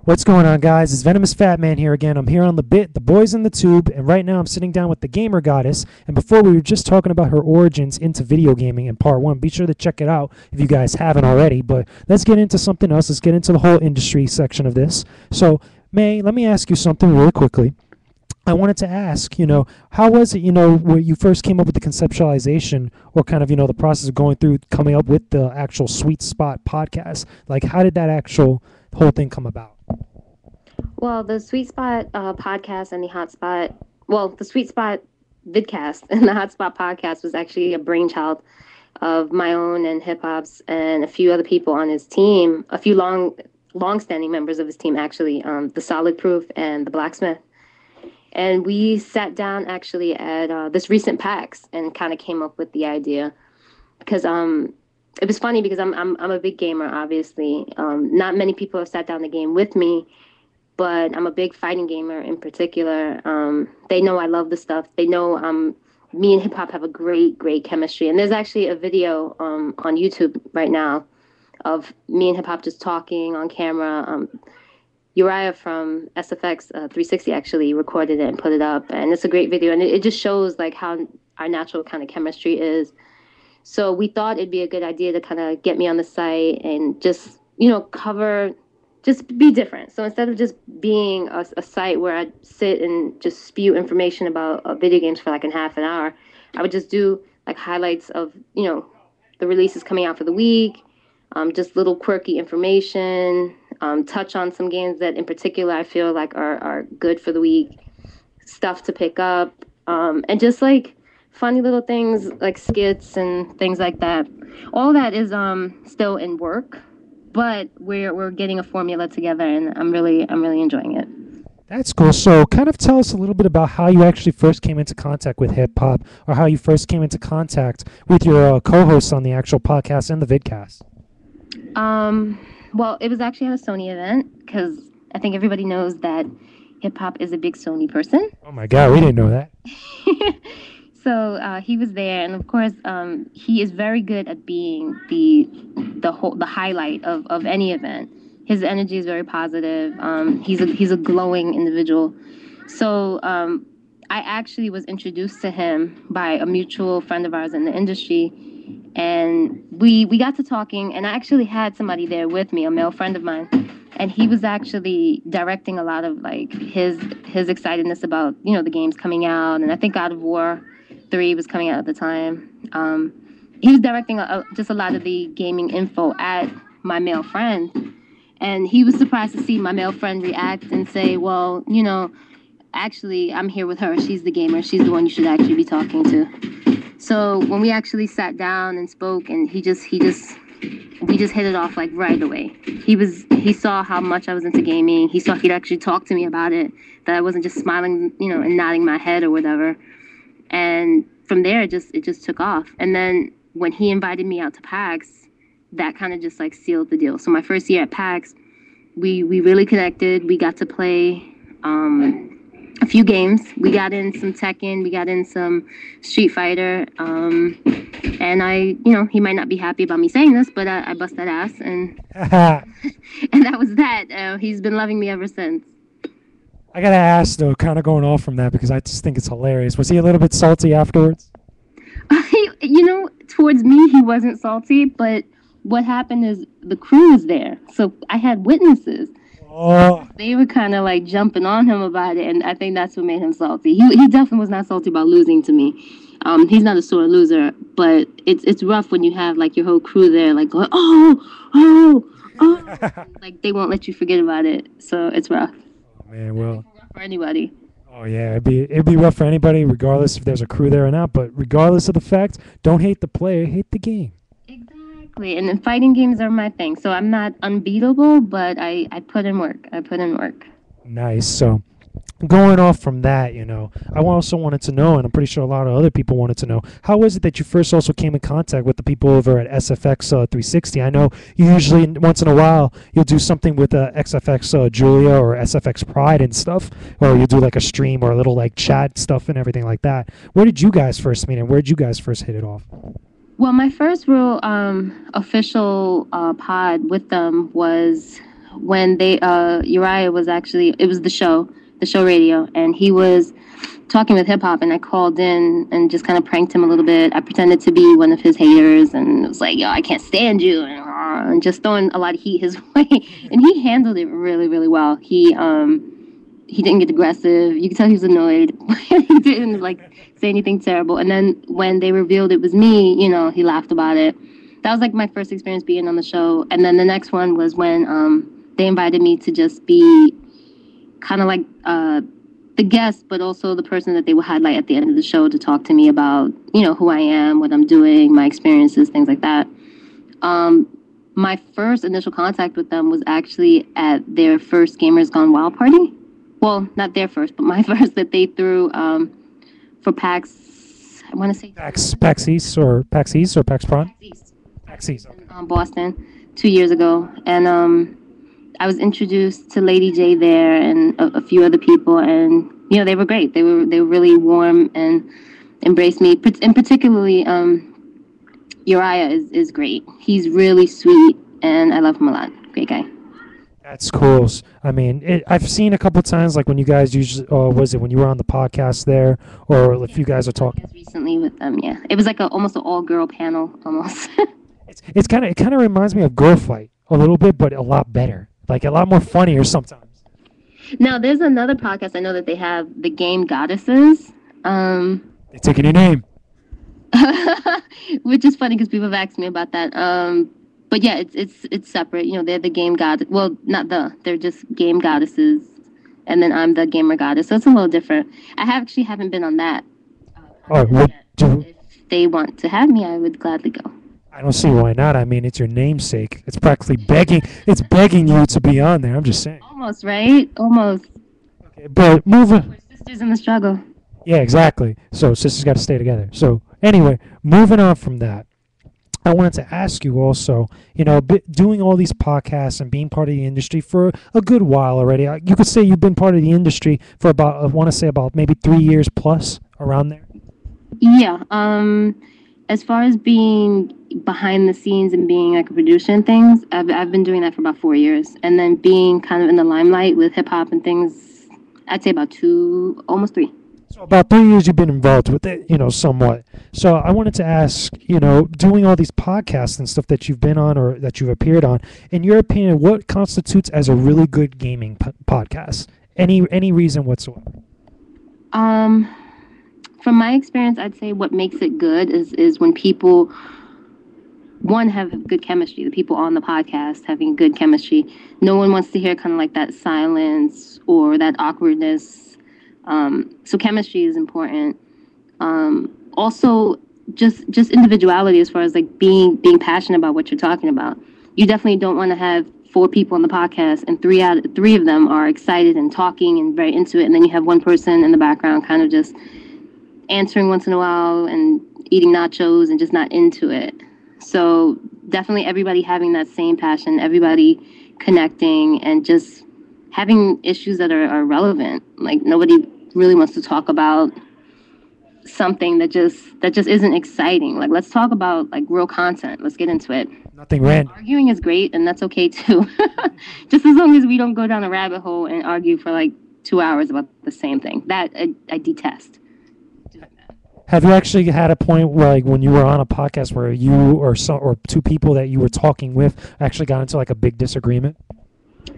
What's going on, guys? It's VenomousFatman here again. I'm here on the BITT, the boys in the tube, and right now I'm sitting down with the gamer goddess. And before, we were just talking about her origins into video gaming in part one. Be sure to check it out if you guys haven't already. But let's get into something else. Let's get into the whole industry section of this. So, May, let me ask you something really quickly. I wanted to ask, how was it, where you first came up with the conceptualization or kind of, the process of going through coming up with the actual Sweet Spot podcast? Like, how did that actual whole thing come about? Well, the Sweet Spot podcast and the Sweet Spot vidcast and the Hotspot podcast was actually a brainchild of my own and Hip Hop's and a few other people on his team, a few long-standing members of his team, actually, the Solid Proof and the Blacksmith. And we sat down actually at this recent PAX and kind of came up with the idea because it was funny because I'm a big gamer, obviously. Not many people have sat down the game with me, but I'm a big fighting gamer in particular. They know I love the stuff. They know me and hip hop have a great chemistry. And there's actually a video on YouTube right now of me and hip hop just talking on camera. Uriah from SFX 360 actually recorded it and put it up, and it's a great video, and it just shows like how our natural kind of chemistry is. So we thought it'd be a good idea to kind of get me on the site and just just be different. So instead of just being a site where I sit and just spew information about video games for like a half an hour, I would just do like highlights of the releases coming out for the week, just little quirky information. Touch on some games that in particular I feel like are good for the week, stuff to pick up, and just like funny little things like skits and things like that. All that is still in work, but we're getting a formula together, and I'm really enjoying it. That's cool. So kind of tell us a little bit about how you actually first came into contact with hip hop, or how you first came into contact with your co-hosts on the actual podcast and the vidcast. Well, it was actually at a Sony event because I think everybody knows that hip hop is a big Sony person. Oh my God, we didn't know that. So he was there, and of course, he is very good at being the highlight of any event. His energy is very positive. He's a glowing individual. So I actually was introduced to him by a mutual friend of ours in the industry. And we got to talking, and I actually had somebody there with me, a male friend of mine, and he was actually directing a lot of like his excitedness about the games coming out, and I think God of War 3 was coming out at the time. He was directing just a lot of the gaming info at my male friend, and he was surprised to see my male friend react and say, "Well, actually, I'm here with her. She's the gamer. She's the one you should actually be talking to." So when we actually sat down and spoke, and we just hit it off like right away. He saw how much I was into gaming. He saw he'd actually talk to me about it, that I wasn't just smiling, and nodding my head or whatever. And from there, it just took off. And then when he invited me out to PAX, that kind of just like sealed the deal. So my first year at PAX, we really connected. We got to play a few games. We got in some Tekken, we got in some Street Fighter, and he might not be happy about me saying this, but I bust that ass, and and that was that. He's been loving me ever since. I gotta ask though, kind of going off from that, because I just think it's hilarious. Was he a little bit salty afterwards? Towards me, he wasn't salty, but what happened is the crew was there, so I had witnesses. Oh. They were kind of like jumping on him about it, and I think that's what made him salty. He definitely was not salty about losing to me. He's not a sore loser, but it's rough when you have like your whole crew there, like going, oh, like they won't let you forget about it. So it's rough. Oh man, well, it's rough for anybody. Oh yeah, it'd be rough for anybody, regardless if there's a crew there or not. But regardless of the fact, don't hate the player, hate the game. Exactly, and then fighting games are my thing. So I'm not unbeatable, but I put in work. Nice. So going off from that, I also wanted to know, and I'm pretty sure a lot of other people wanted to know, how was it that you first also came in contact with the people over at SFX 360? I know you usually, once in a while, you'll do something with XFX Julia or SFX Pride and stuff, or you'll do like a stream or a little like chat stuff and everything like that. Where did you guys first meet, and where did you guys first hit it off? Well, my first real official pod with them was when they Uriah was actually, it was the show radio, and he was talking with hip hop, and I called in and just kind of pranked him a little bit. I pretended to be one of his haters and was like, "Yo, I can't stand you," and just throwing a lot of heat his way. And he handled it really, really well. He didn't get aggressive. You could tell he was annoyed. He didn't like say anything terrible. And then when they revealed it was me, you know, he laughed about it. That was like my first experience being on the show. And then the next one was when they invited me to just be kind of like the guest, but also the person that they would highlight at the end of the show to talk to me about, you know, who I am, what I'm doing, my experiences, things like that. My first initial contact with them was actually at their first Gamers Gone Wild party. Well, not their first, but my first that they threw for PAX. I want to say PAX East or PAX East or PAX Prime? PAX East. PAX East. Okay. In Boston 2 years ago, and I was introduced to Lady J there and a few other people, and you know they were great. They were really warm and embraced me, and particularly Uriah is great. He's really sweet, and I love him a lot. Great guy. That's cool. I mean, I've seen a couple times, like when you guys usually, was it when you were on the podcast there, or if you guys are talking recently with them? Yeah, it was like almost an all-girl panel, almost. it kind of reminds me of Girl Fight a little bit, but a lot better, like a lot more funnier sometimes. Now, there's another podcast I know that they have, the Game Goddesses. They're taking your name, which is funny because people have asked me about that. But yeah, it's separate. You know, they're the game god. Well, not they're just game goddesses, and then I'm the gamer goddess. So it's a little different. Actually haven't been on that. If they want to have me, I would gladly go. I don't see why not. I mean, it's your namesake. It's practically begging. It's begging you to be on there. I'm just saying. Almost, right? Almost. Okay, but moving. We're sisters in the struggle. Yeah, exactly. So sisters got to stay together. So anyway, moving on from that. I wanted to ask you also, you know, doing all these podcasts and being part of the industry for a good while already. You could say you've been part of the industry for about, I want to say about maybe 3 years plus, around there. Yeah. As far as being behind the scenes and being like a producer and things, I've been doing that for about 4 years. And then being kind of in the limelight with hip hop and things, I'd say about almost 3. So about 3 years you've been involved with it, you know, somewhat. So I wanted to ask, you know, doing all these podcasts and stuff that you've been on or that you've appeared on, in your opinion, what constitutes as a really good gaming podcast? Any reason whatsoever? From my experience, I'd say what makes it good is when people, one, have good chemistry. The people on the podcast having good chemistry. No one wants to hear kind of like that silence or that awkwardness. So chemistry is important. Also, just individuality as far as like being passionate about what you're talking about. You definitely don't want to have 4 people on the podcast and 3 of them are excited and talking and very into it, and then you have one person in the background kind of just answering once in a while and eating nachos and just not into it. So definitely everybody having that same passion, everybody connecting and just having issues that are relevant. Like nobody really wants to talk about something that just isn't exciting. Like let's talk about like real content. Let's get into it. Nothing random. Arguing is great and that's okay too. Just as long as we don't go down a rabbit hole and argue for like 2 hours about the same thing. That I detest. Have you actually had a point where, like, when you were on a podcast where you or 2 people that you were talking with actually got into like a big disagreement?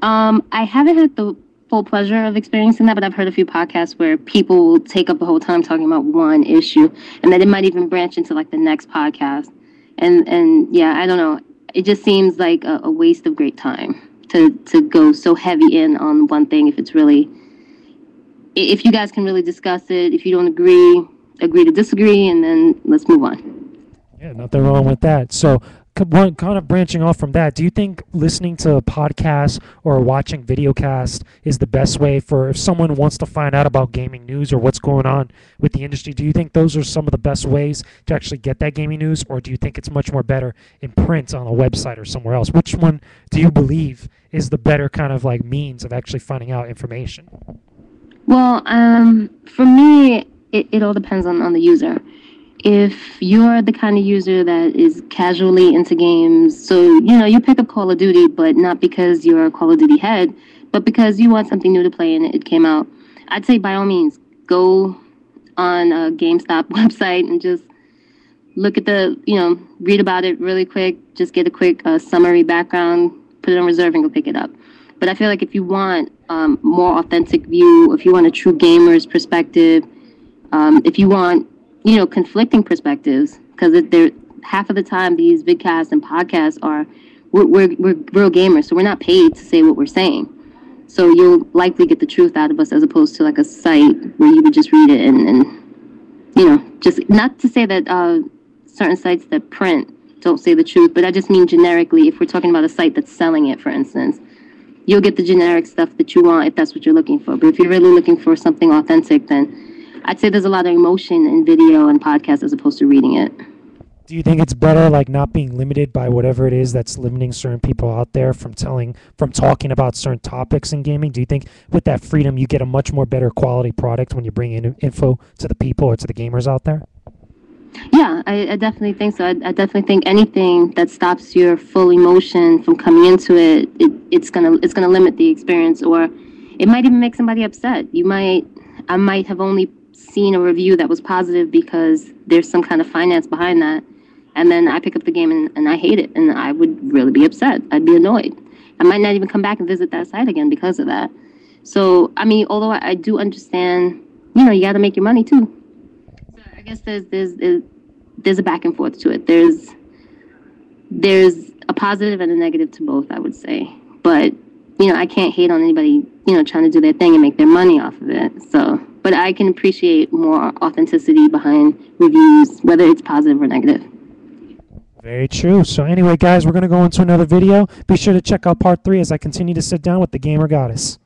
I haven't had the full pleasure of experiencing that, but I've heard a few podcasts where people will take up the whole time talking about one issue, and then it might even branch into like the next podcast. And yeah, I don't know. It just seems like a waste of great time to go so heavy in on one thing. If you guys can really discuss it, if you don't agree to disagree, and then let's move on. Yeah, nothing wrong with that. So kind of branching off from that, do you think listening to podcasts or watching videocast is the best way for if someone wants to find out about gaming news or what's going on with the industry? Do you think those are some of the best ways to actually get that gaming news, or do you think it's much more better in print on a website or somewhere else? Which one do you believe is the better kind of like means of actually finding out information? Well, for me, it all depends on the user. if you're the kind of user that is casually into games, so you pick up Call of Duty, but not because you're a Call of Duty head, but because you want something new to play and it came out, I'd say by all means go on a GameStop website and just look at read about it really quick, just get a quick summary background, put it on reserve and go pick it up. But I feel like if you want more authentic view, if you want a true gamer's perspective, if you want conflicting perspectives, because they're half of the time these vidcasts and podcasts are we're real gamers, so we're not paid to say what we're saying. So you'll likely get the truth out of us as opposed to like a site where you would just read it and just not to say that certain sites that print don't say the truth, but I just mean generically, if we're talking about a site that's selling it, for instance, you'll get the generic stuff that you want if that's what you're looking for. But if you're really looking for something authentic, then I'd say there's a lot of emotion in video and podcasts as opposed to reading it. Do you think it's better like not being limited by whatever it is that's limiting certain people out there from talking about certain topics in gaming? Do you think with that freedom you get a much more better quality product when you bring in info to the people or to the gamers out there? Yeah, I definitely think so. I definitely think anything that stops your full emotion from coming into it, it's gonna limit the experience, or it might even make somebody upset. I might have only seen a review that was positive because there's some kind of finance behind that. And then I pick up the game and I hate it, and I would really be upset. I'd be annoyed. I might not even come back and visit that site again because of that. So, I mean, although I do understand, you got to make your money too. So I guess there's a back and forth to it. There's a positive and a negative to both, I would say. But I can't hate on anybody, trying to do their thing and make their money off of it. So, but I can appreciate more authenticity behind reviews, whether it's positive or negative. Very true. So anyway, guys, we're going to go into another video. Be sure to check out part 3 as I continue to sit down with the Gamer Goddess.